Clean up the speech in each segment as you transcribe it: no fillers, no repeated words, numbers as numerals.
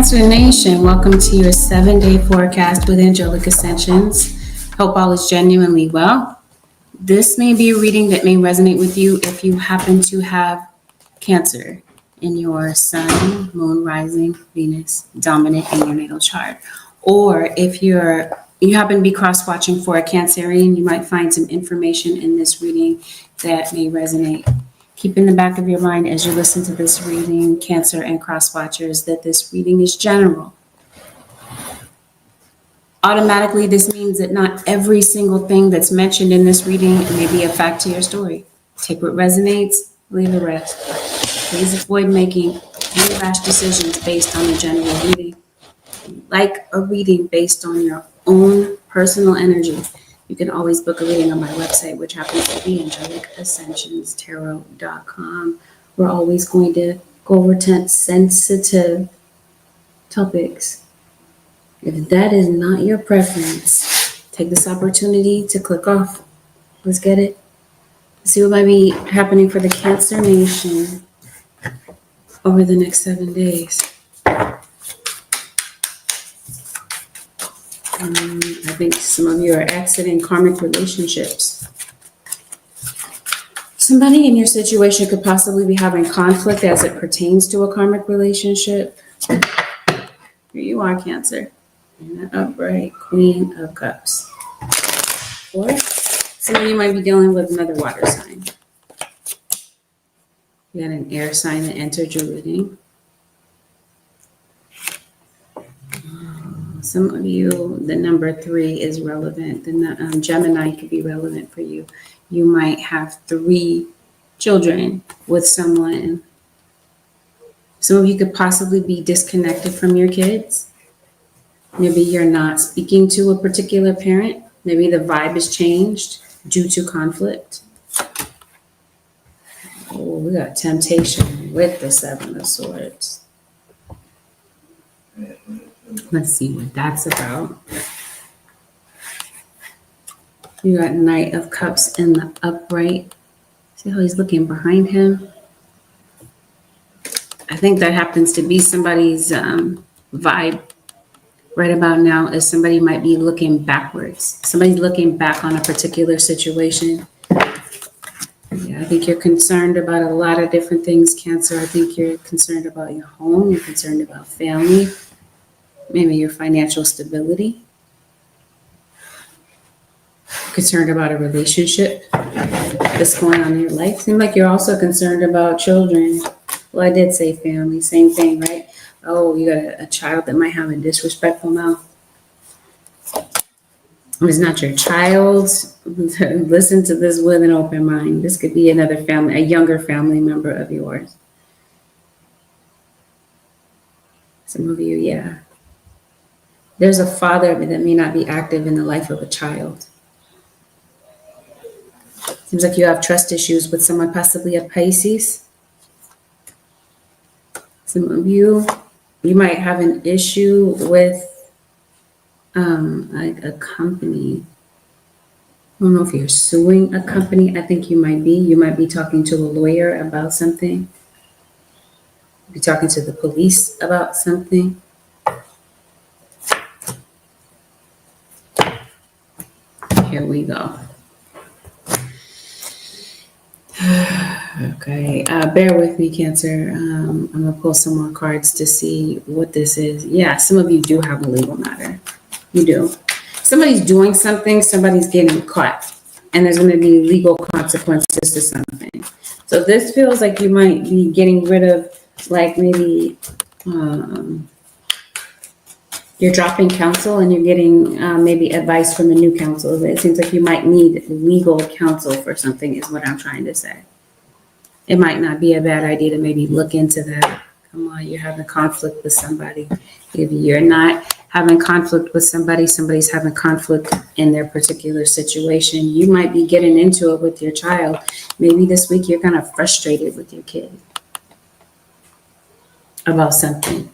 Cancer Nation, welcome to your 7-day forecast with Angelic Ascensions. Hope all is genuinely well. This may be a reading that may resonate with you if you happen to have Cancer in your Sun, Moon, Rising, Venus, Dominant in your natal chart. Or if you happen to be cross-watching for a Cancerian, you might find some information in this reading that may resonate. Keep in the back of your mind as you listen to this reading, Cancer and cross-watchers, that this reading is general. Automatically, this means that not every single thing that's mentioned in this reading may be a fact to your story. Take what resonates, leave the rest. Please avoid making any rash decisions based on a general reading. Like a reading based on your own personal energy, you can always book a reading on my website, which happens to be angelicaascensionstarot.com. We're always going to go over sensitive topics. If that is not your preference, take this opportunity to click off. Let's get it. Let's see what might be happening for the Cancer Nation over the next 7 days. I think some of you are exiting karmic relationships. Somebody in your situation could possibly be having conflict as it pertains to a karmic relationship. Here you are, Cancer. And the upright Queen of Cups. Or some of you might be dealing with another water sign. You had an air sign that entered your reading. Some of you, the number 3 is relevant. The Gemini could be relevant for you. You might have 3 children with someone. Some of you could possibly be disconnected from your kids. Maybe you're not speaking to a particular parent. Maybe the vibe has changed due to conflict. Oh, we got temptation with the 7 of Swords. Let's see what that's about. You got Knight of Cups in the upright. See how he's looking behind him? I think that happens to be somebody's vibe right about now, is somebody might be looking backwards. Somebody's looking back on a particular situation. Yeah, I think you're concerned about a lot of different things, Cancer. I think you're concerned about your home. You're concerned about family. Maybe your financial stability. Concerned about a relationship that's going on in your life. Seems like you're also concerned about children. Well, I did say family, same thing, right? Oh, you got a child that might have a disrespectful mouth. If it's not your child, listen to this with an open mind. This could be another family, a younger family member of yours. Some of you, yeah. There's a father that may not be active in the life of a child. Seems like you have trust issues with someone, possibly a Pisces. Some of you might have an issue with like a company. I don't know if you're suing a company. I think you might be. You might be talking to a lawyer about something. Be talking to the police about something. Here we go. Okay, bear with me, Cancer. I'm going to pull some more cards to see what this is. Yeah, some of you do have a legal matter. You do. Somebody's doing something, somebody's getting caught, and there's going to be legal consequences to something. So this feels like you might be getting rid of, like, maybe you're dropping counsel and you're getting maybe advice from a new counsel. It seems like you might need legal counsel for something is what I'm trying to say. It might not be a bad idea to maybe look into that. Come on, you're having conflict with somebody. If you're not having conflict with somebody, somebody's having conflict in their particular situation. You might be getting into it with your child. Maybe this week you're kind of frustrated with your kid about something.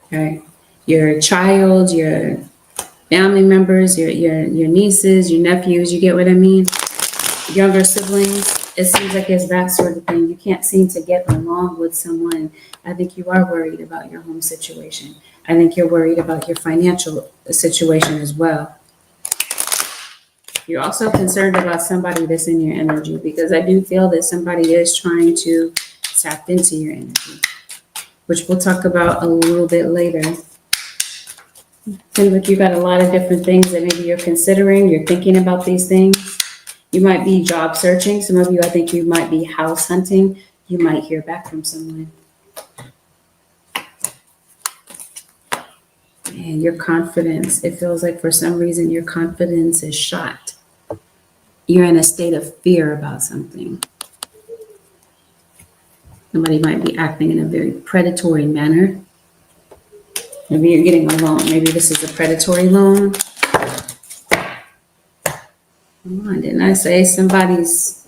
Okay, your child, your family members, your nieces, your nephews, you get what I mean? Younger siblings. It seems like it's that sort of thing. You can't seem to get along with someone. I think you are worried about your home situation. I think you're worried about your financial situation as well. You're also concerned about somebody that's in your energy, because I do feel that somebody is trying to tap into your energy, which we'll talk about a little bit later. Seems like you got a lot of different things that maybe you're considering. You're thinking about these things. You might be job searching. Some of you, I think you might be house hunting. You might hear back from someone. And your confidence, it feels like for some reason your confidence is shot. You're in a state of fear about something. Somebody might be acting in a very predatory manner. Maybe you're getting a loan. Maybe this is a predatory loan. Come on, didn't I say somebody's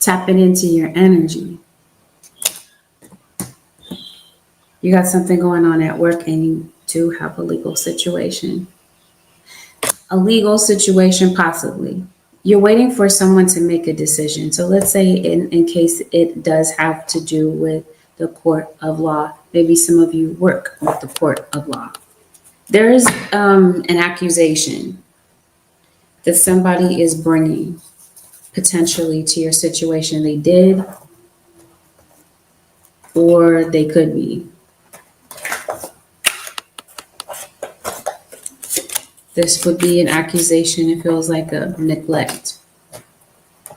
tapping into your energy? You got something going on at work and you do have a legal situation. A legal situation, possibly. You're waiting for someone to make a decision. So let's say in case it does have to do with the court of law. Maybe some of you work with the court of law. There is an accusation that somebody is bringing potentially to your situation. They did, or they could be. This would be an accusation. It feels like a neglect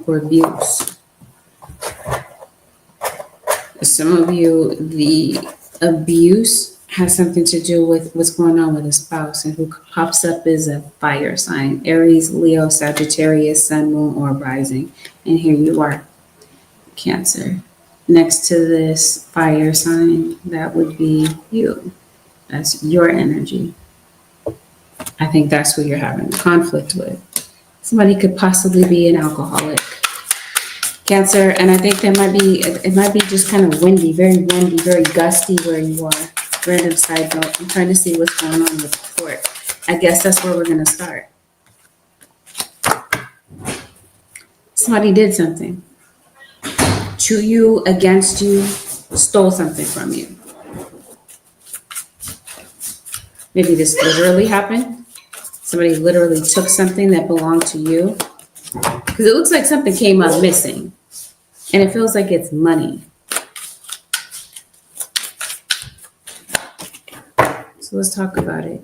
or abuse. Some of you, the abuse has something to do with what's going on with a spouse, and who pops up is a fire sign: Aries, Leo, Sagittarius, Sun, Moon, or Rising. And here you are, Cancer. Next to this fire sign, that would be you. That's your energy. I think that's who you're having conflict with. Somebody could possibly be an alcoholic. Cancer, and I think it might be just kind of windy, very gusty where you are. Random side note, I'm trying to see what's going on with the court. I guess that's where we're going to start. Somebody did something to you, against you, stole something from you. Maybe this literally happened. Somebody literally took something that belonged to you. Because it looks like something came up missing. And it feels like it's money. So let's talk about it.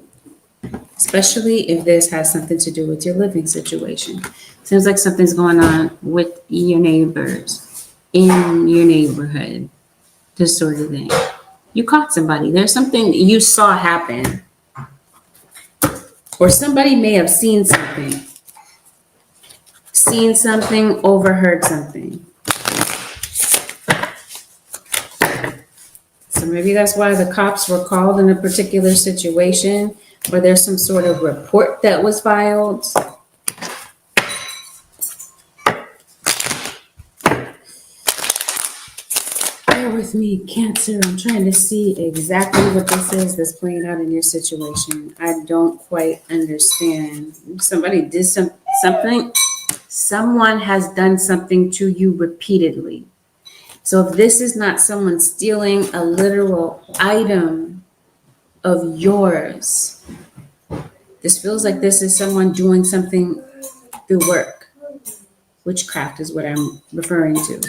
Especially if this has something to do with your living situation. Seems like something's going on with your neighbors, in your neighborhood, this sort of thing. You caught somebody. There's something you saw happen. Or somebody may have seen something. Seen something, overheard something. So maybe that's why the cops were called in a particular situation, or there's some sort of report that was filed. Bear with me, Cancer. I'm trying to see exactly what this is that's playing out in your situation. I don't quite understand. Somebody did something. Someone has done something to you repeatedly. So if this is not someone stealing a literal item of yours, this feels like this is someone doing something through work. Witchcraft is what I'm referring to.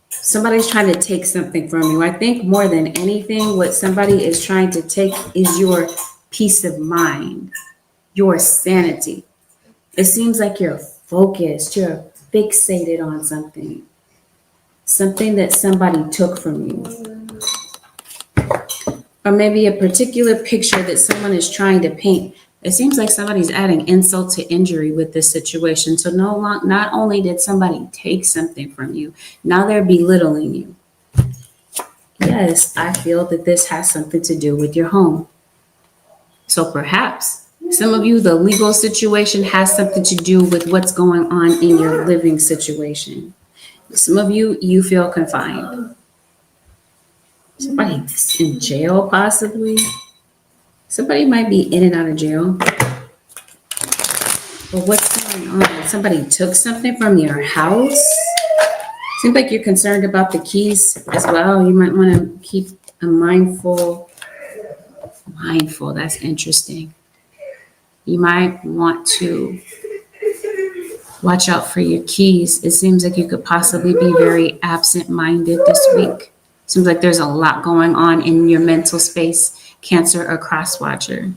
Somebody's trying to take something from you. I think more than anything, what somebody is trying to take is your peace of mind, your sanity. It seems like you're focused, you're fixated on something. Something that somebody took from you. Or maybe a particular picture that someone is trying to paint. It seems like somebody's adding insult to injury with this situation. So not only did somebody take something from you, now they're belittling you. Yes, I feel that this has something to do with your home. So perhaps some of you, the legal situation has something to do with what's going on in your living situation. Some of you, you feel confined. Somebody's in jail, possibly. Somebody might be in and out of jail. But what's going on? Somebody took something from your house. Seems like you're concerned about the keys as well. You might want to keep a mindful, that's interesting. You might want to watch out for your keys. It seems like you could possibly be very absent-minded this week. Seems like there's a lot going on in your mental space, Cancer or cross watcher.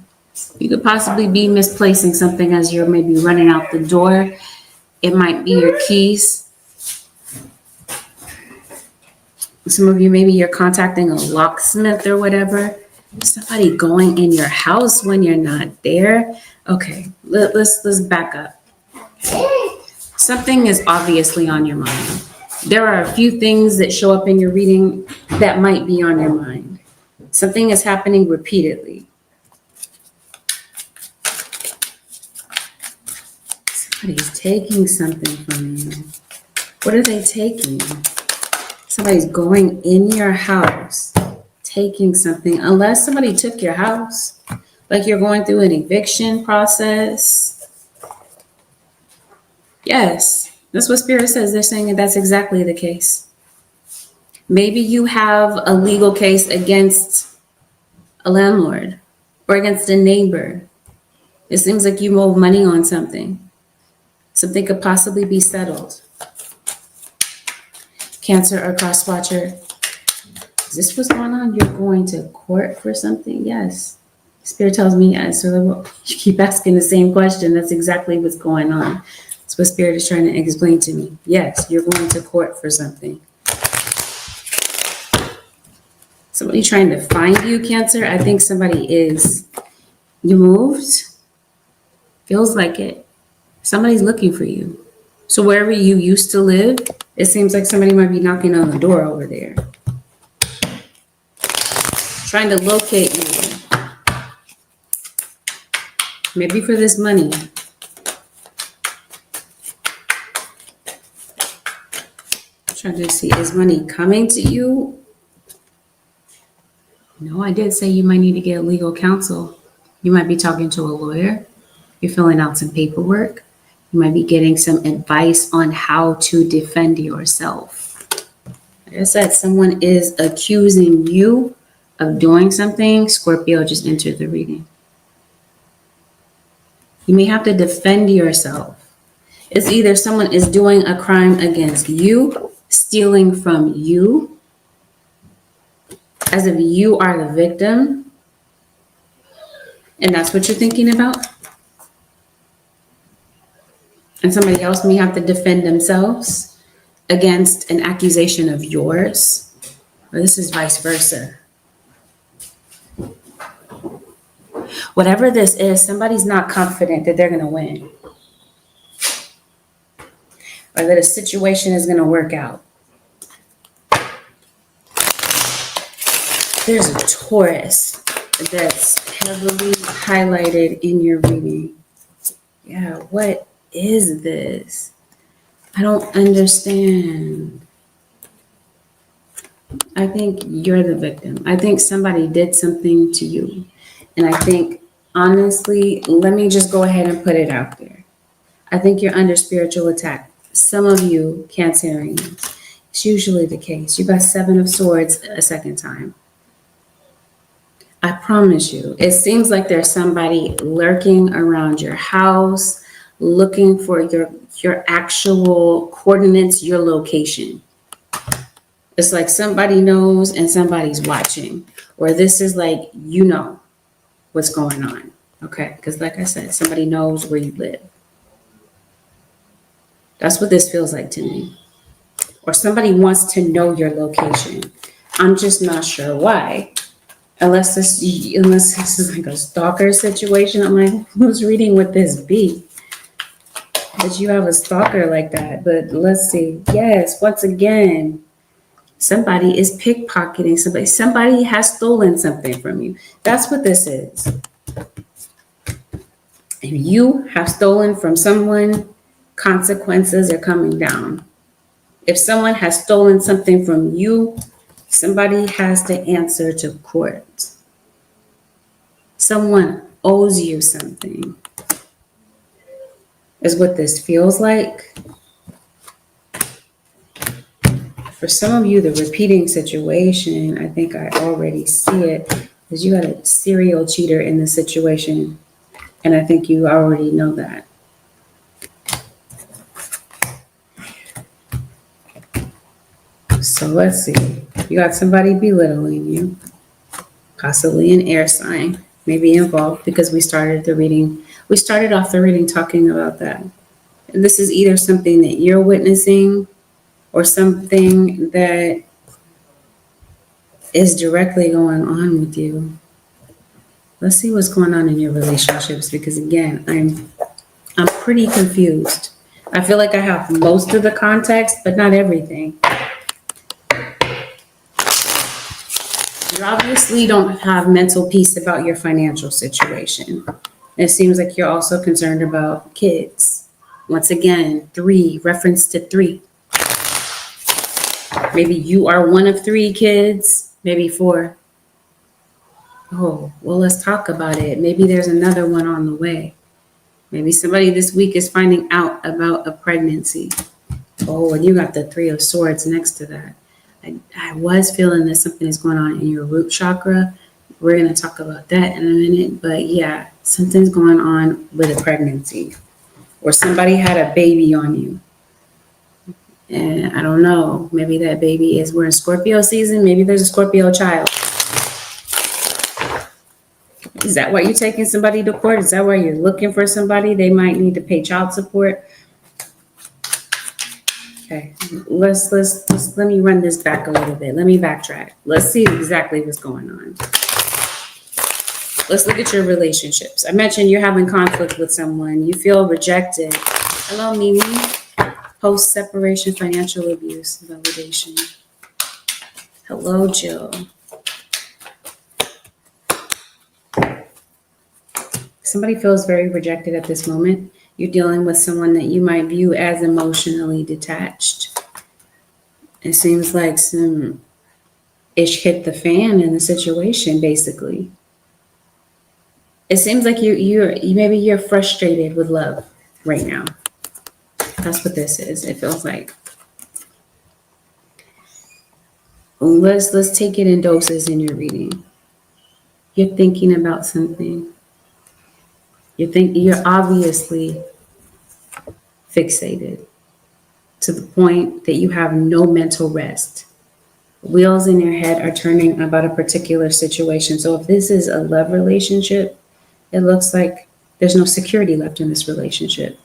You could possibly be misplacing something as you're maybe running out the door. It might be your keys. Some of you, maybe you're contacting a locksmith or whatever. Somebody going in your house when you're not there. Okay, let's back up. Something is obviously on your mind. There are a few things that show up in your reading that might be on your mind. Something is happening repeatedly. Somebody's taking something from you. What are they taking? Somebody's going in your house, taking something, unless somebody took your house, like you're going through an eviction process. Yes, that's what Spirit says. They're saying that that's exactly the case. Maybe you have a legal case against a landlord or against a neighbor. It seems like you owe money on something. Something could possibly be settled. Cancer or cross watcher. Is this what's going on? You're going to court for something? Yes. Spirit tells me yes. So you keep asking the same question. That's exactly what's going on. That's what Spirit is trying to explain to me. Yes, you're going to court for something. Somebody trying to find you, Cancer? I think somebody is. You moved? Feels like it. Somebody's looking for you. So wherever you used to live, it seems like somebody might be knocking on the door over there. Trying to locate you. Maybe for this money. Trying to see, is money coming to you? No, I did say you might need to get legal counsel. You might be talking to a lawyer. You're filling out some paperwork. You might be getting some advice on how to defend yourself. Like I said, someone is accusing you of doing something. Scorpio just entered the reading. You may have to defend yourself. It's either someone is doing a crime against you, stealing from you, as if you are the victim, and that's what you're thinking about. And somebody else may have to defend themselves against an accusation of yours, or this is vice versa. Whatever this is, somebody's not confident that they're going to win, or that a situation is going to work out. There's a Taurus that's heavily highlighted in your reading. Yeah, what is this? I don't understand. I think you're the victim. I think somebody did something to you. And I think, honestly, let me just go ahead and put it out there. I think you're under spiritual attack. Some of you, Cancerians, it's usually the case. You got 7 of Swords a second time. I promise you, it seems like there's somebody lurking around your house, looking for your actual coordinates, your location. It's like somebody knows and somebody's watching, or this is like, you know what's going on, okay? Because like I said, somebody knows where you live. That's what this feels like to me. Or somebody wants to know your location. I'm just not sure why. Unless this is like a stalker situation. I'm like, whose reading would this be? That you have a stalker like that. But let's see. Yes, once again, somebody is pickpocketing somebody. Somebody has stolen something from you. That's what this is. If you have stolen from someone, consequences are coming down. If someone has stolen something from you, somebody has to answer to court. Someone owes you something, is what this feels like. For some of you, the repeating situation, I think I already see it, is you got a serial cheater in the situation. And I think you already know that. So let's see. You got somebody belittling you, possibly an air sign, maybe involved because we started off the reading talking about that. And this is either something that you're witnessing or something that is directly going on with you. Let's see what's going on in your relationships because again, I'm pretty confused. I feel like I have most of the context, but not everything. You obviously don't have mental peace about your financial situation. It seems like you're also concerned about kids. Once again, reference to 3. Maybe you are one of 3 kids, maybe 4. Oh, well, let's talk about it. Maybe there's another one on the way. Maybe somebody this week is finding out about a pregnancy. Oh, and you got the 3 of Swords next to that. I was feeling that something is going on in your root chakra. We're going to talk about that in a minute. But yeah, something's going on with a pregnancy. Or somebody had a baby on you. And I don't know. Maybe that baby we're in Scorpio season. Maybe there's a Scorpio child. Is that why you're taking somebody to court? Is that why you're looking for somebody? They might need to pay child support. Okay, let me run this back a little bit. Let me backtrack. Let's see exactly what's going on. Let's look at your relationships. I mentioned you're having conflict with someone. You feel rejected. Hello, Mimi. Post-separation financial abuse validation. Hello, Jill. Somebody feels very rejected at this moment. You're dealing with someone that you might view as emotionally detached. It seems like some ish hit the fan in the situation, basically. It seems like maybe you're frustrated with love right now. That's what this is. It feels like. Let's take it in doses in your reading. You're thinking about something. You're obviously fixated to the point that you have no mental rest. Wheels in your head are turning about a particular situation. So if this is a love relationship, it looks like there's no security left in this relationship.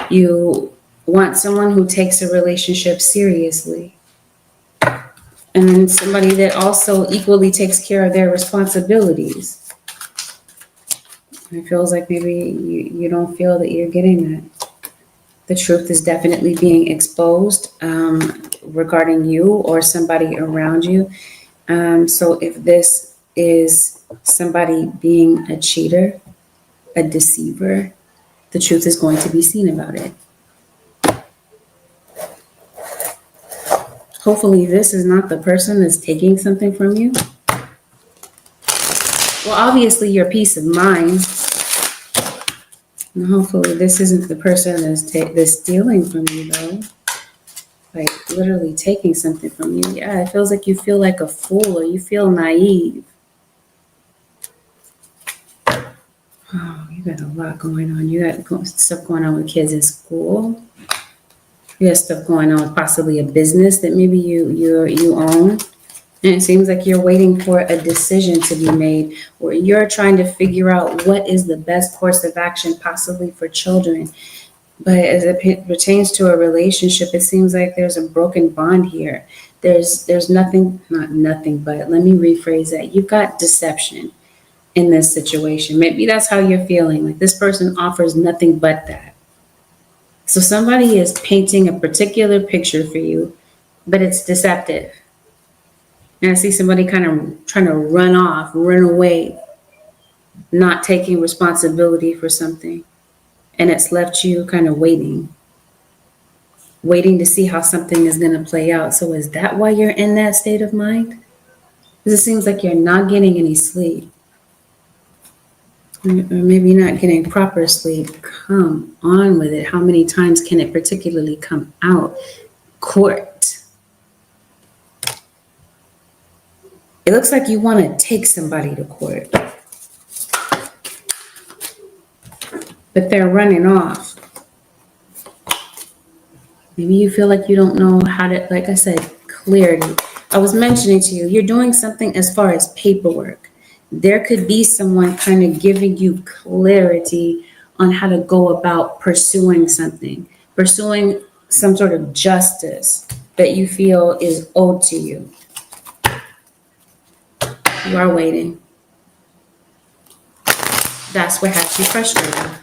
You want someone who takes a relationship seriously. And then somebody that also equally takes care of their responsibilities. It feels like maybe you don't feel that you're getting that. The truth is definitely being exposed regarding you or somebody around you. So if this is somebody being a cheater, a deceiver, the truth is going to be seen about it. Hopefully this is not the person that's taking something from you. Well, obviously your peace of mind. And hopefully this isn't the person that's stealing from you, though. Like literally taking something from you. Yeah, it feels like you feel like a fool or you feel naive. Oh, you got a lot going on. You got stuff going on with kids in school. You got stuff going on with possibly a business that maybe you own. And it seems like you're waiting for a decision to be made, or you're trying to figure out what is the best course of action possibly for children. But as it pertains to a relationship, it seems like there's a broken bond here. There's nothing, not nothing, but let me rephrase that. You've got deception in this situation. Maybe that's how you're feeling. Like this person offers nothing but that. So somebody is painting a particular picture for you, but it's deceptive. And I see somebody kind of trying to run away, not taking responsibility for something. And it's left you kind of waiting to see how something is going to play out. So is that why you're in that state of mind? Because it seems like you're not getting any sleep. Or maybe not getting proper sleep. Come on with it. How many times can it particularly come out? Court. It looks like you want to take somebody to court, but they're running off. Maybe you feel like you don't know how to, like I said, clarity. I was mentioning to you, you're doing something as far as paperwork. There could be someone kind of giving you clarity on how to go about pursuing something, pursuing some sort of justice that you feel is owed to you. You are waiting. That's what has you frustrated.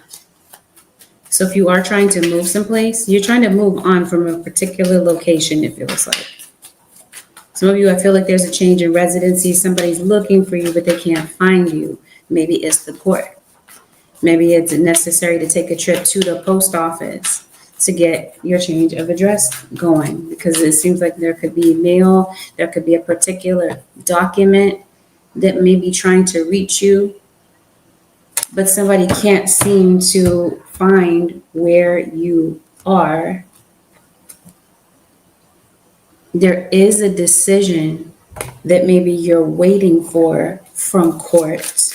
So if you are trying to move someplace, you're trying to move on from a particular location, it feels like. Some of you, I feel like there's a change in residency. Somebody's looking for you, but they can't find you. Maybe it's the court. Maybe it's necessary to take a trip to the post office to get your change of address going, because it seems like there could be mail, there could be a particular document that may be trying to reach you, but somebody can't seem to find where you are. There is a decision that maybe you're waiting for from court.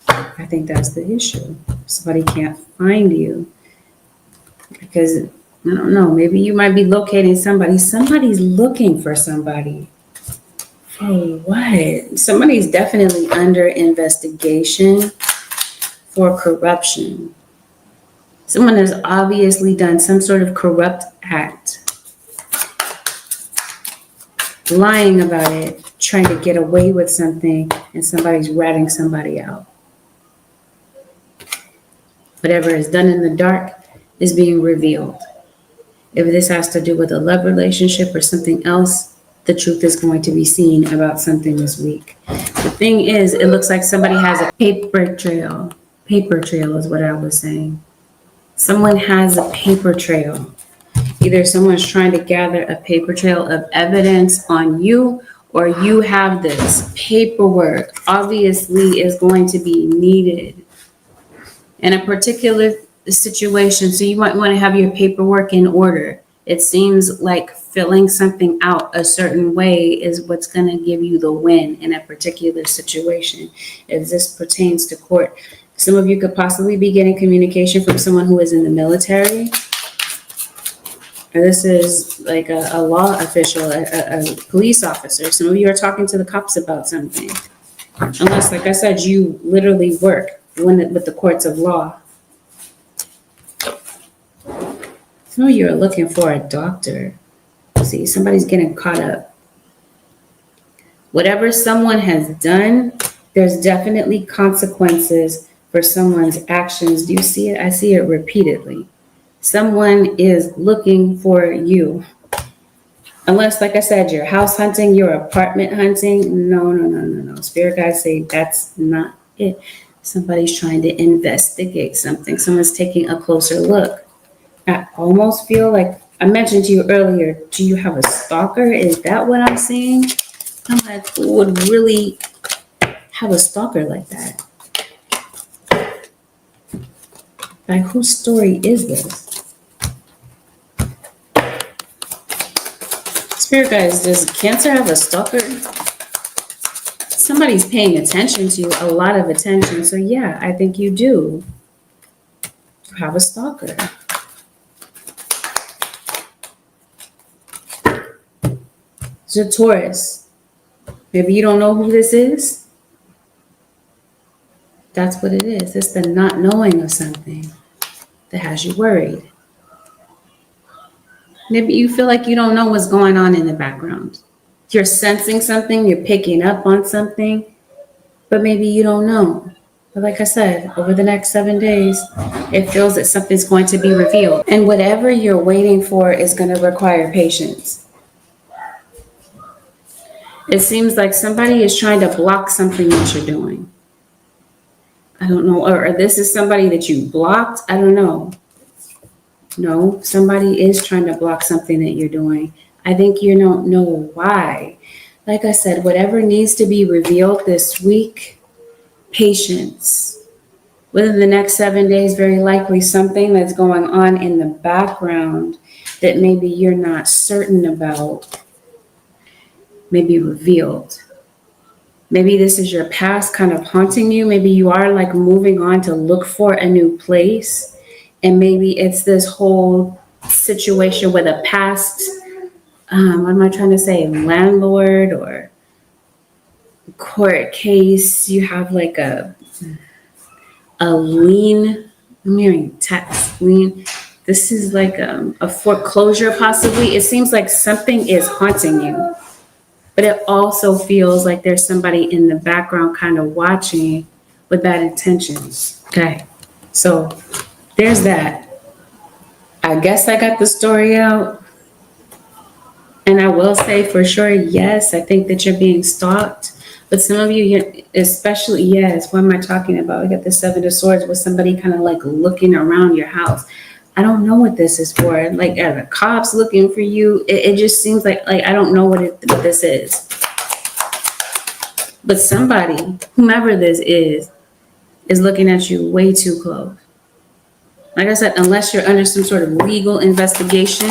I think that's the issue. Somebody can't find you because, I don't know, maybe you might be locating somebody. Somebody's looking for somebody. For what? Somebody's definitely under investigation for corruption. Someone has obviously done some sort of corrupt act, lying about it, trying to get away with something, and somebody's ratting somebody out. Whatever is done in the dark is being revealed. If this has to do with a love relationship or something else, the truth is going to be seen about something this week. The thing is, it looks like somebody has a paper trail. Paper trail is what I was saying. Someone has a paper trail. Either someone's trying to gather a paper trail of evidence on you, or you have this paperwork obviously is going to be needed in a particular situation. So you might want to have your paperwork in order. It seems like filling something out a certain way is what's going to give you the win in a particular situation. If this pertains to court, some of you could possibly be getting communication from someone who is in the military. Or this is like a law official, a police officer. Some of you are talking to the cops about something. Unless, like I said, you literally work with the courts of law. Some of you are looking for a doctor. See, somebody's getting caught up. Whatever someone has done, there's definitely consequences for someone's actions. Do you see it? I see it repeatedly. Someone is looking for you. Unless, like I said, you're house hunting, you're apartment hunting. No. Spirit guides say that's not it. Somebody's trying to investigate something. Someone's taking a closer look. I almost feel like, I mentioned to you earlier, do you have a stalker? Is that what I'm seeing? I'm like, who would really have a stalker like that? Like, whose story is this? Spirit guys, does Cancer have a stalker? Somebody's paying attention to you, a lot of attention. So yeah, I think you do have a stalker. It's a Taurus. Maybe you don't know who this is. That's what it is. It's the not knowing of something that has you worried. Maybe you feel like you don't know what's going on in the background. You're sensing something, you're picking up on something, but maybe you don't know. But like I said, over the next 7 days, it feels that something's going to be revealed. And whatever you're waiting for is going to require patience. It seems like somebody is trying to block something that you're doing. I don't know, or this is somebody that you blocked. I don't know. No, somebody is trying to block something that you're doing. I think you don't know why. Like I said, whatever needs to be revealed this week, patience. Within the next 7 days, very likely something that's going on in the background that maybe you're not certain about may be revealed. Maybe this is your past kind of haunting you. Maybe you are like moving on to look for a new place. And maybe it's this whole situation with a past, what am I trying to say, landlord or court case. You have like a lien. I'm hearing tax lien. This is like a foreclosure possibly. It seems like something is haunting you. But it also feels like there's somebody in the background kind of watching with bad intentions. Okay, so there's that. I guess I got the story out. And I will say for sure, yes, I think that you're being stalked. But some of you, especially, yes, what am I talking about? I got the Seven of Swords with somebody kind of like looking around your house. I don't know what this is for. Like, are the cops looking for you? It just seems like I don't know what this is. But somebody, whomever this is looking at you way too close. Like I said, unless you're under some sort of legal investigation,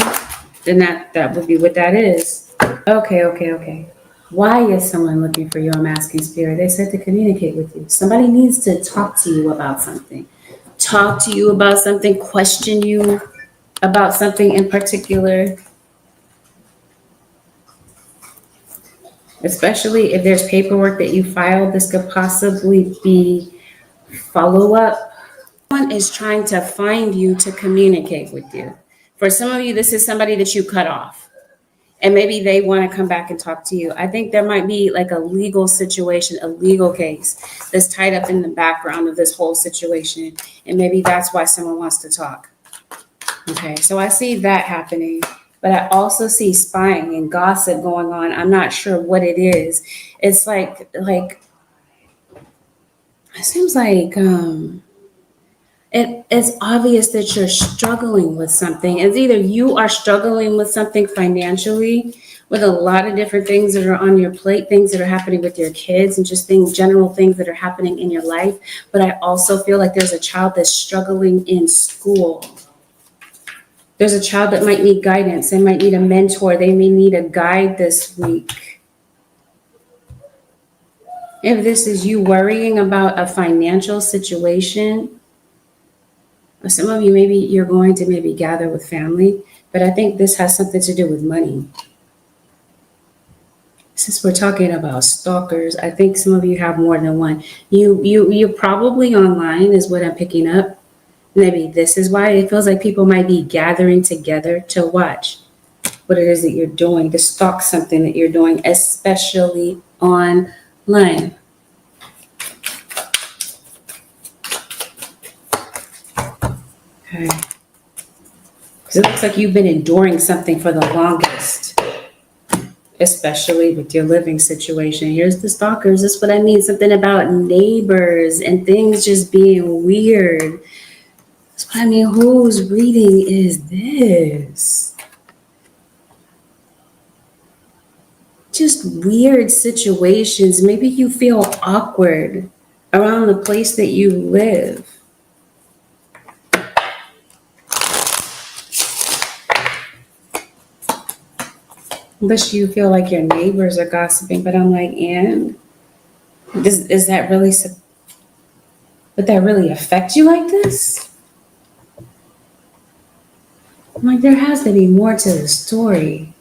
then that would be what that is. Okay. Why is someone looking for you? I'm asking Spirit. They said to communicate with you. Somebody needs to talk to you about something. Talk to you about something, question you about something in particular. Especially if there's paperwork that you filed, this could possibly be follow-up. Someone is trying to find you to communicate with you. For some of you, this is somebody that you cut off. And maybe they want to come back and talk to you. I think there might be like a legal situation, a legal case that's tied up in the background of this whole situation. And maybe that's why someone wants to talk. Okay, so I see that happening. But I also see spying and gossip going on. I'm not sure what it is. It's like it seems like it's obvious that you're struggling with something. It's either you are struggling with something financially, with a lot of different things that are on your plate, things that are happening with your kids, and just general things that are happening in your life. But I also feel like there's a child that's struggling in school. There's a child that might need guidance. They might need a mentor. They may need a guide this week. If this is you worrying about a financial situation, some of you, maybe you're going to maybe gather with family, but I think this has something to do with money. Since we're talking about stalkers, I think some of you have more than one. You're probably online is what I'm picking up. Maybe this is why it feels like people might be gathering together to watch what it is that you're doing, to stalk something that you're doing, especially online. Okay. Because it looks like you've been enduring something for the longest, especially with your living situation. Here's the stalkers. This is what I mean. Something about neighbors and things just being weird. That's what I mean. Whose reading is this? Just weird situations. Maybe you feel awkward around the place that you live. Unless you feel like your neighbors are gossiping, but I'm like, and is that really, would that really affect you like this? I'm like, there has to be more to the story.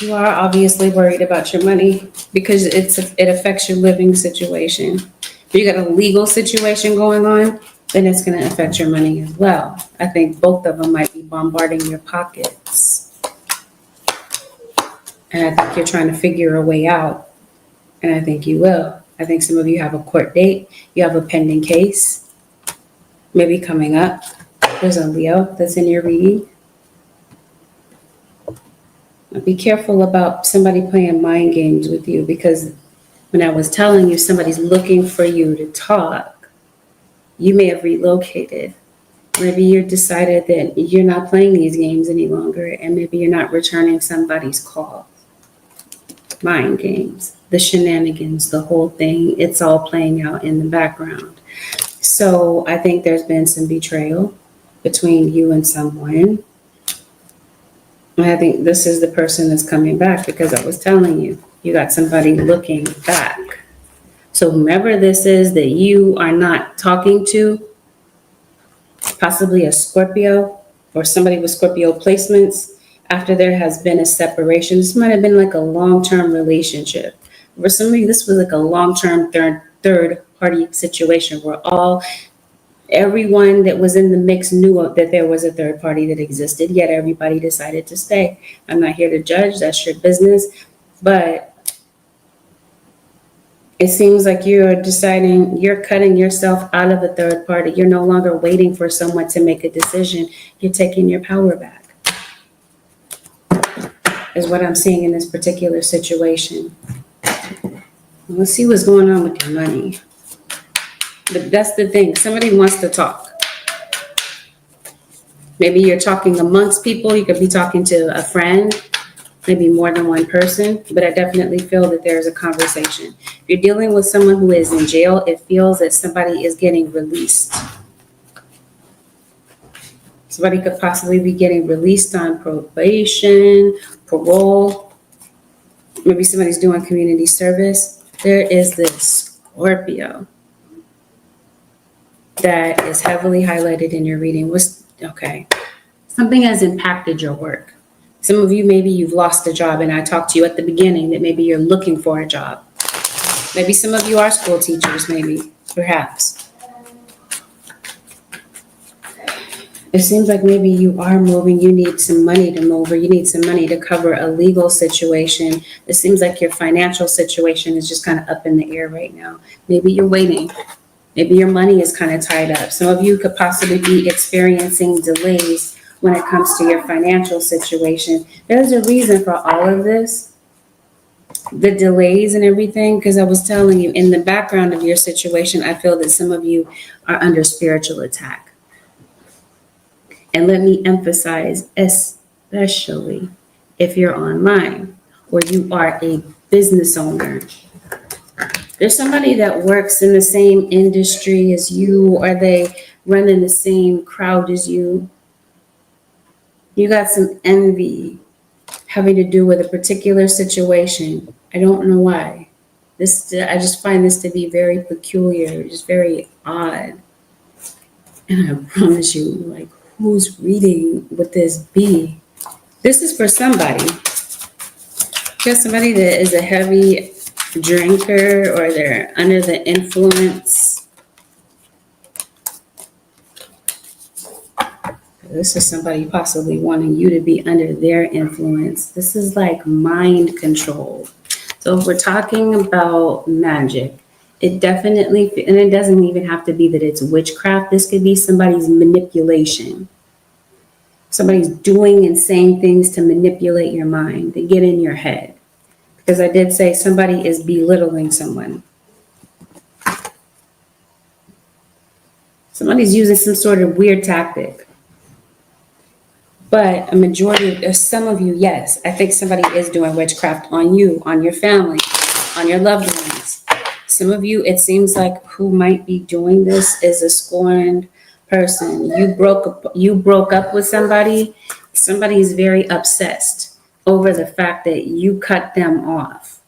You are obviously worried about your money because it affects your living situation. If you got a legal situation going on, then it's going to affect your money as well. I think both of them might be bombarding your pockets. And I think you're trying to figure a way out. And I think you will. I think some of you have a court date. You have a pending case, maybe coming up. There's a Leo that's in your reading. Be careful about somebody playing mind games with you, because when I was telling you somebody's looking for you to talk, you may have relocated. Maybe you've decided that you're not playing these games any longer, and maybe you're not returning somebody's call. Mind games. the shenanigans, the whole thing, it's all playing out in the background. So I think there's been some betrayal between you and someone. And I think this is the person that's coming back, because I was telling you, you got somebody looking back. So whomever this is that you are not talking to, possibly a Scorpio or somebody with Scorpio placements, after there has been a separation, this might have been like a long-term relationship. For somebody, this was like a long-term third party situation where everyone that was in the mix knew that there was a third party that existed, yet everybody decided to stay. I'm not here to judge, that's your business, but it seems like you're deciding, you're cutting yourself out of a third party. You're no longer waiting for someone to make a decision. You're taking your power back, is what I'm seeing in this particular situation. Let's see what's going on with your money. But that's the thing. Somebody wants to talk. Maybe you're talking amongst people. You could be talking to a friend, maybe more than one person, but I definitely feel that there's a conversation. If you're dealing with someone who is in jail, it feels that somebody is getting released. Somebody could possibly be getting released on probation, parole. Maybe somebody's doing community service. There is this Scorpio that is heavily highlighted in your reading. Okay. Something has impacted your work. Some of you, maybe you've lost a job, and I talked to you at the beginning that maybe you're looking for a job. Maybe some of you are school teachers, maybe, perhaps. It seems like maybe you are moving, you need some money to move, or you need some money to cover a legal situation. It seems like your financial situation is just kind of up in the air right now. Maybe you're waiting. Maybe your money is kind of tied up. Some of you could possibly be experiencing delays when it comes to your financial situation. There's a reason for all of this, the delays and everything, because I was telling you, in the background of your situation, I feel that some of you are under spiritual attack. And let me emphasize, especially if you're online or you are a business owner. There's somebody that works in the same industry as you, or they run in the same crowd as you. You got some envy having to do with a particular situation. I don't know why. I just find this to be very peculiar, just very odd. And I promise you, like, whose reading would this be? This is for somebody. Just somebody that is a heavy drinker, or they're under the influence. This is somebody possibly wanting you to be under their influence. This is like mind control. So if we're talking about magic, it definitely, and it doesn't even have to be that it's witchcraft. This could be somebody's manipulation. Somebody's doing and saying things to manipulate your mind, to get in your head. Because I did say somebody is belittling someone. Somebody's using some sort of weird tactic. But a majority of some of you, yes, I think somebody is doing witchcraft on you, on your family, on your loved ones. Some of you, it seems like, who might be doing this is a scorned person. You broke up with somebody. Somebody's very obsessed over the fact that you cut them off.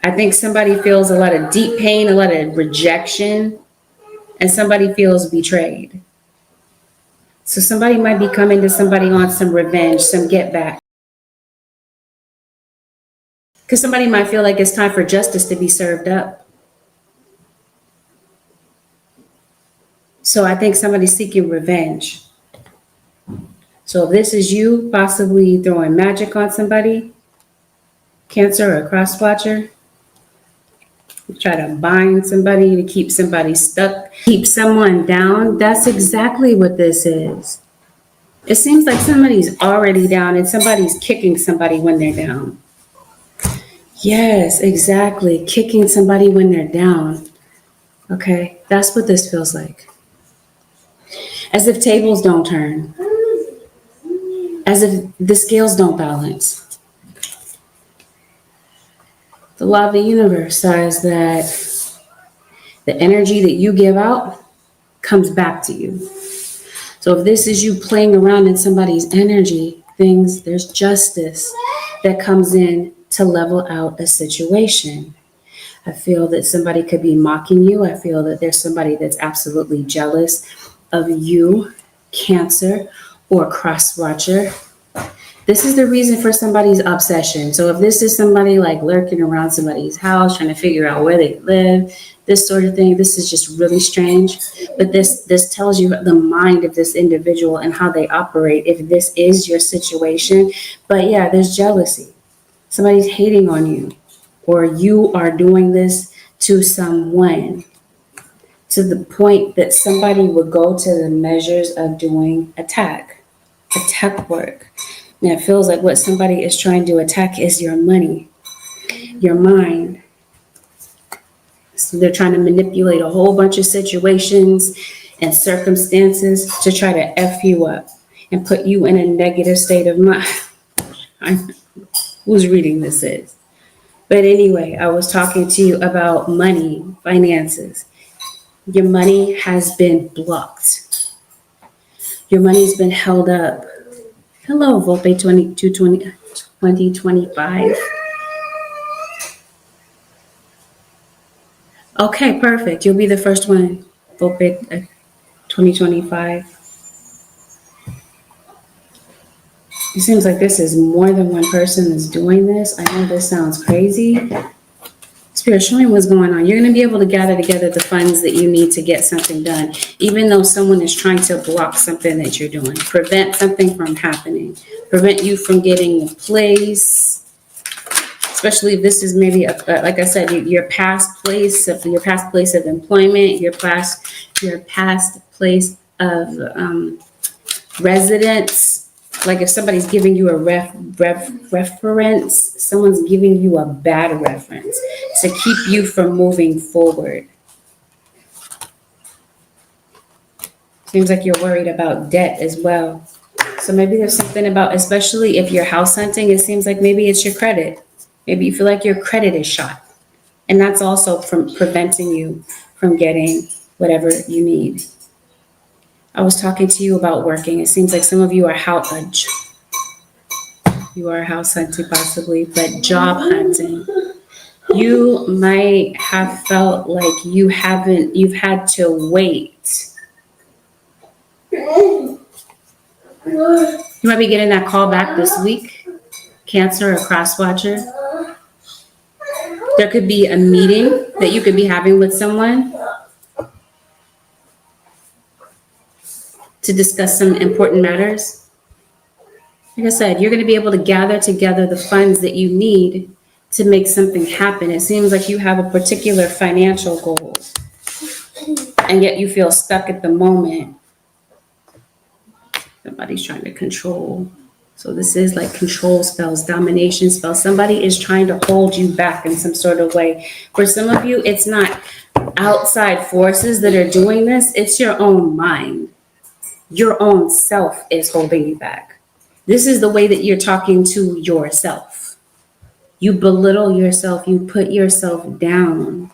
I think somebody feels a lot of deep pain, a lot of rejection, and somebody feels betrayed. So somebody might be coming to somebody on some revenge, some get back. Because somebody might feel like it's time for justice to be served up. So I think somebody's seeking revenge. So if this is you possibly throwing magic on somebody, Cancer or cross watcher, you try to bind somebody to keep somebody stuck, keep someone down, that's exactly what this is. It seems like somebody's already down and somebody's kicking somebody when they're down. Yes, exactly. Kicking somebody when they're down. Okay, that's what this feels like. As if tables don't turn. As if the scales don't balance. The law of the universe says that the energy that you give out comes back to you. So if this is you playing around in somebody's energy, there's justice that comes in to level out a situation. I feel that somebody could be mocking you. I feel that there's somebody that's absolutely jealous of you, Cancer or cross watcher. This is the reason for somebody's obsession. So if this is somebody like lurking around somebody's house, trying to figure out where they live, this sort of thing, this is just really strange. But this tells you the mind of this individual and how they operate if this is your situation. But yeah, there's jealousy. Somebody's hating on you, or you are doing this to someone to the point that somebody would go to the measures of doing attack work. And it feels like what somebody is trying to attack is your money, your mind. So they're trying to manipulate a whole bunch of situations and circumstances to try to F you up and put you in a negative state of mind. Whose reading this is. But anyway, I was talking to you about money, finances. Your money has been blocked. Your money's been held up. Hello, Volpe 2025. Okay, perfect. You'll be the first one, Volpe 2025. It seems like this is more than one person is doing this. I know this sounds crazy. Spirit, show me what's going on. You're going to be able to gather together the funds that you need to get something done, even though someone is trying to block something that you're doing, prevent something from happening, prevent you from getting a place, especially if this is maybe, like I said, your past place of employment, your past place of residence. Like if somebody's giving you a reference, someone's giving you a bad reference to keep you from moving forward. Seems like you're worried about debt as well. So maybe there's something about, especially if you're house hunting, it seems like maybe it's your credit. Maybe you feel like your credit is shot. And that's also from preventing you from getting whatever you need. I was talking to you about working. It seems like some of you are house hunting possibly, but job hunting. You might have felt like you've had to wait. You might be getting that call back this week, Cancer or cross watcher. There could be a meeting that you could be having with someone to discuss some important matters. Like I said, you're going to be able to gather together the funds that you need to make something happen. It seems like you have a particular financial goal, and yet you feel stuck at the moment. Somebody's trying to control. So this is like control spells, domination spells. Somebody is trying to hold you back in some sort of way. For some of you, it's not outside forces that are doing this. It's your own mind. Your own self is holding you back. This is the way that you're talking to yourself. You belittle yourself. You put yourself down.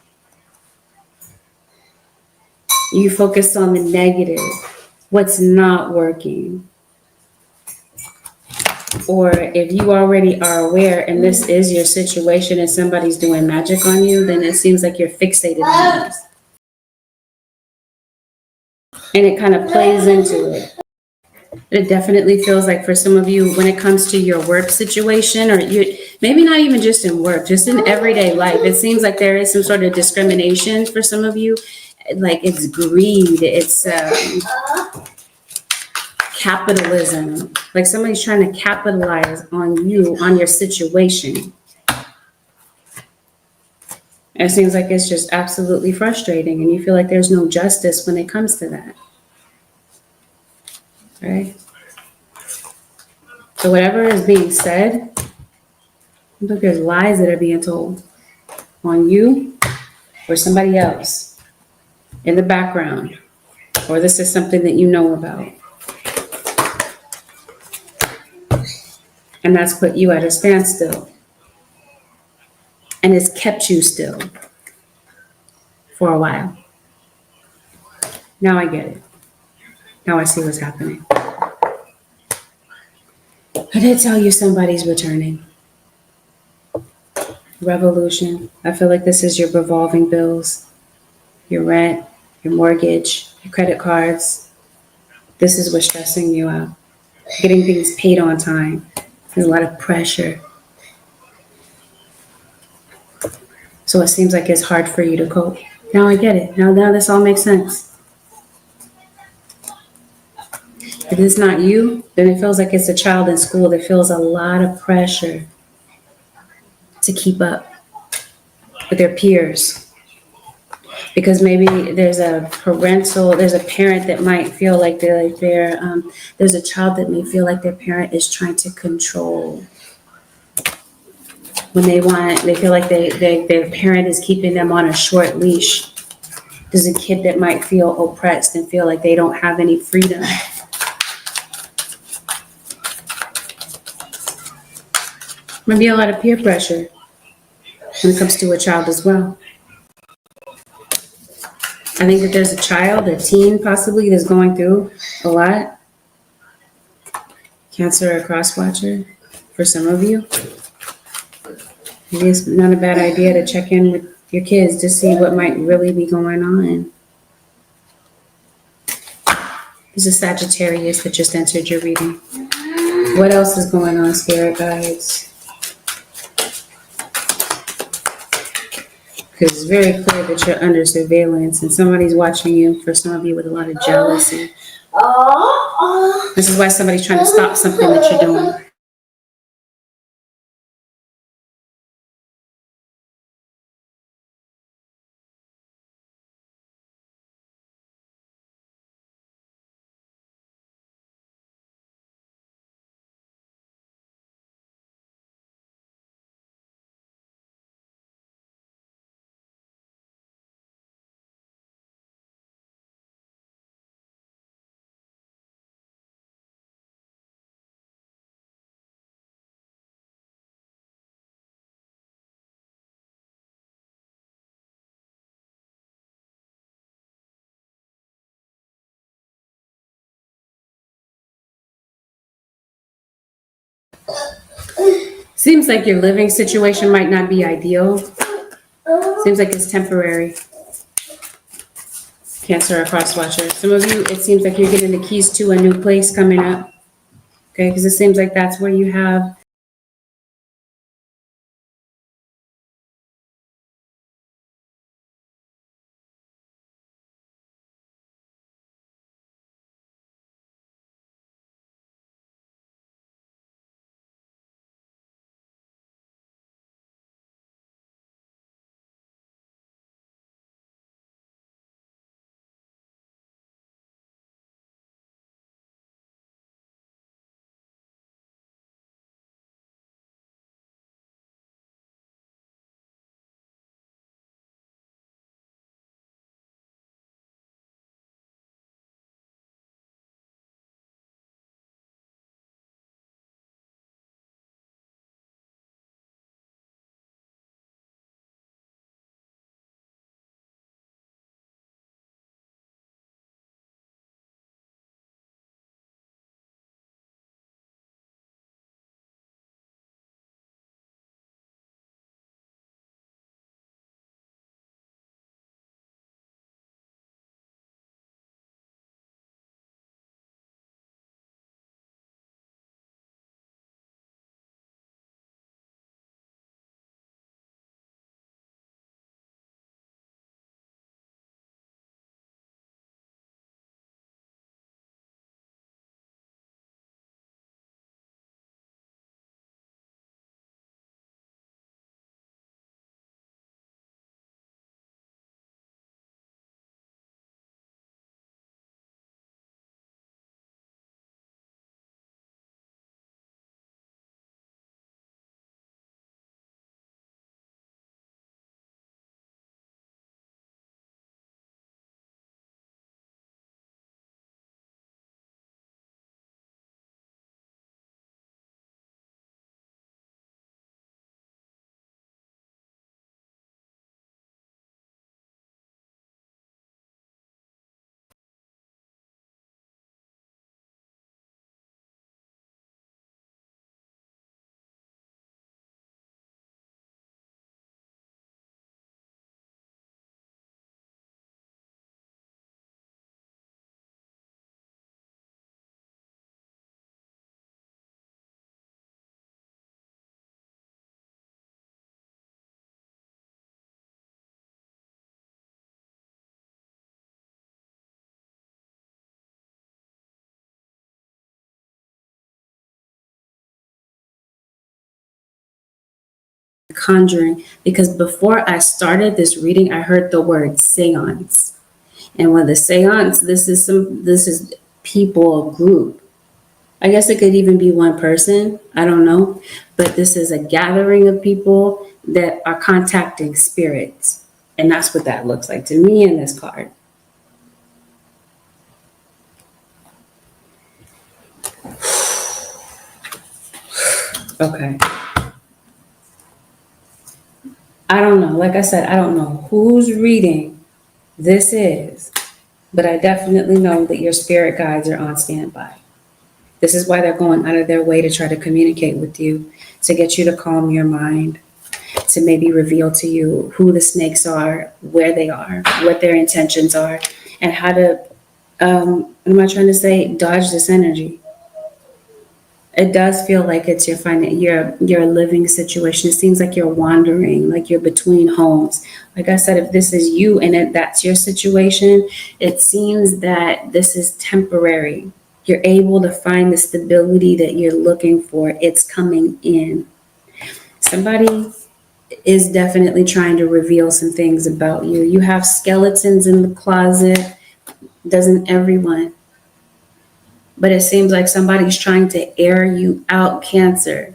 You focus on the negative, what's not working. Or if you already are aware and this is your situation and somebody's doing magic on you, then it seems like you're fixated on this. And it kind of plays into it. It definitely feels like for some of you, when it comes to your work situation, or you maybe not even just in work, just in everyday life, it seems like there is some sort of discrimination for some of you. Like it's greed, it's capitalism. Like somebody's trying to capitalize on you, on your situation. It seems like it's just absolutely frustrating, and you feel like there's no justice when it comes to that. Right? So whatever is being said, look, there's lies that are being told on you or somebody else in the background, or this is something that you know about. And that's put you at a standstill. and it's kept you still for a while. Now I get it. Now I see what's happening. I did tell you somebody's returning. Revolution. I feel like this is your revolving bills, your rent, your mortgage, your credit cards. This is what's stressing you out. Getting things paid on time. There's a lot of pressure. So it seems like it's hard for you to cope. Now I get it. Now this all makes sense. If it's not you, then it feels like it's a child in school that feels a lot of pressure to keep up with their peers. Because maybe there's a parent that might feel like there's a child that may feel like their parent is trying to control. When they feel like their parent is keeping them on a short leash. There's a kid that might feel oppressed and feel like they don't have any freedom. Maybe a lot of peer pressure when it comes to a child as well. I think that there's a child, a teen possibly, that's going through a lot. Cancer or cross watcher for some of you. Maybe it's not a bad idea to check in with your kids to see what might really be going on. There's a Sagittarius that just entered your reading. What else is going on, spirit guides? Because it's very clear that you're under surveillance and somebody's watching you, for some of you, with a lot of jealousy. This is why somebody's trying to stop something that you're doing. Seems like your living situation might not be ideal. Seems like it's temporary. Cancer or cross watcher. Some of you, it seems like you're getting the keys to a new place coming up. Okay, because it seems like that's where you have conjuring, because before I started this reading, I heard the word seance. And with the seance, this is people, a group. I guess it could even be one person. I don't know. But this is a gathering of people that are contacting spirits. And that's what that looks like to me in this card. Okay. I don't know. Like I said, I don't know whose reading this is, but I definitely know that your spirit guides are on standby. This is why they're going out of their way to try to communicate with you, to get you to calm your mind, to maybe reveal to you who the snakes are, where they are, what their intentions are, and how to, what am I trying to say? Dodge this energy. It does feel like it's your living situation. It seems like you're wandering, like you're between homes. Like I said, if this is you and that's your situation, it seems that this is temporary. You're able to find the stability that you're looking for. It's coming in. Somebody is definitely trying to reveal some things about you. You have skeletons in the closet. Doesn't everyone? But it seems like somebody's trying to air you out, Cancer,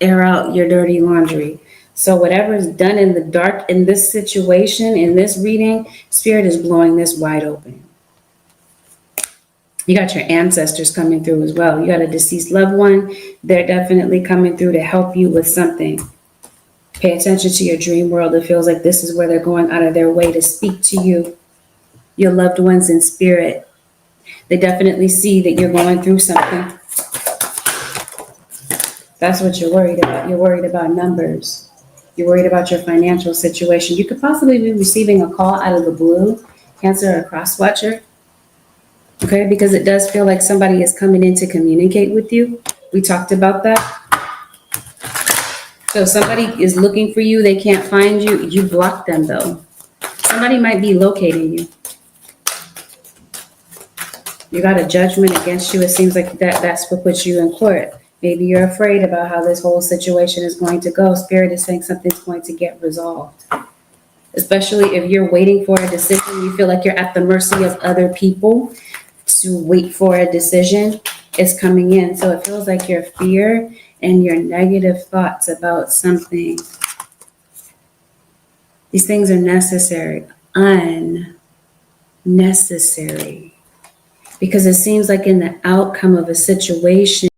air out your dirty laundry. So whatever's done in the dark in this situation, in this reading, Spirit is blowing this wide open. You got your ancestors coming through as well. You got a deceased loved one. They're definitely coming through to help you with something. Pay attention to your dream world. It feels like this is where they're going out of their way to speak to you, your loved ones in spirit. They definitely see that you're going through something. That's what you're worried about. You're worried about numbers. You're worried about your financial situation. You could possibly be receiving a call out of the blue, Cancer, or cross watcher. Okay, because it does feel like somebody is coming in to communicate with you. We talked about that. So if somebody is looking for you, they can't find you, you block them though. Somebody might be locating you. You got a judgment against you. It seems like that's what puts you in court. Maybe you're afraid about how this whole situation is going to go. Spirit is saying something's going to get resolved. Especially if you're waiting for a decision, you feel like you're at the mercy of other people to wait for a decision. It's coming in. So it feels like your fear and your negative thoughts about something. These things are necessary, unnecessary. Because it seems like in the outcome of a situation,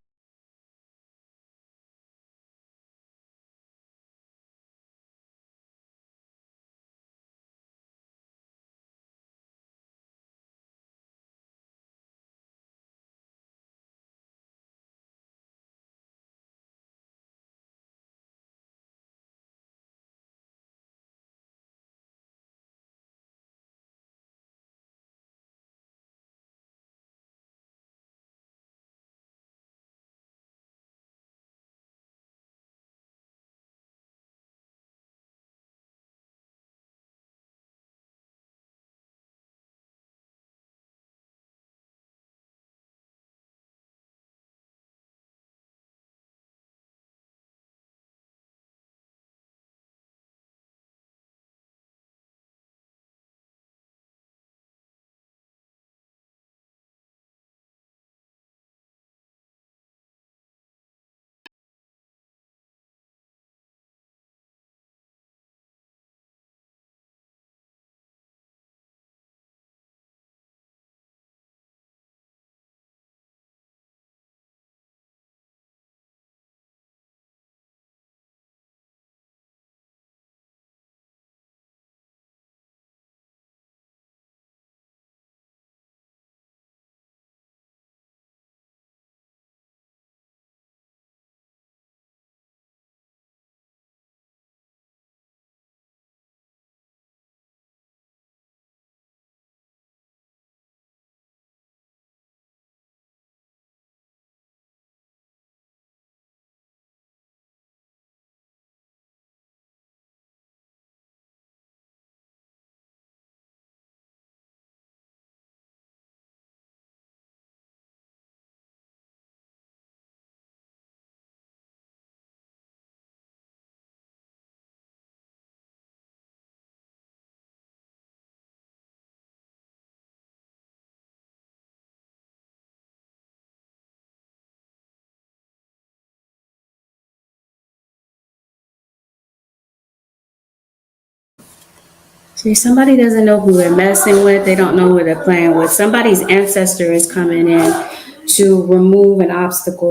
See, somebody doesn't know who they're messing with. They don't know who they're playing with. Somebody's ancestor is coming in to remove an obstacle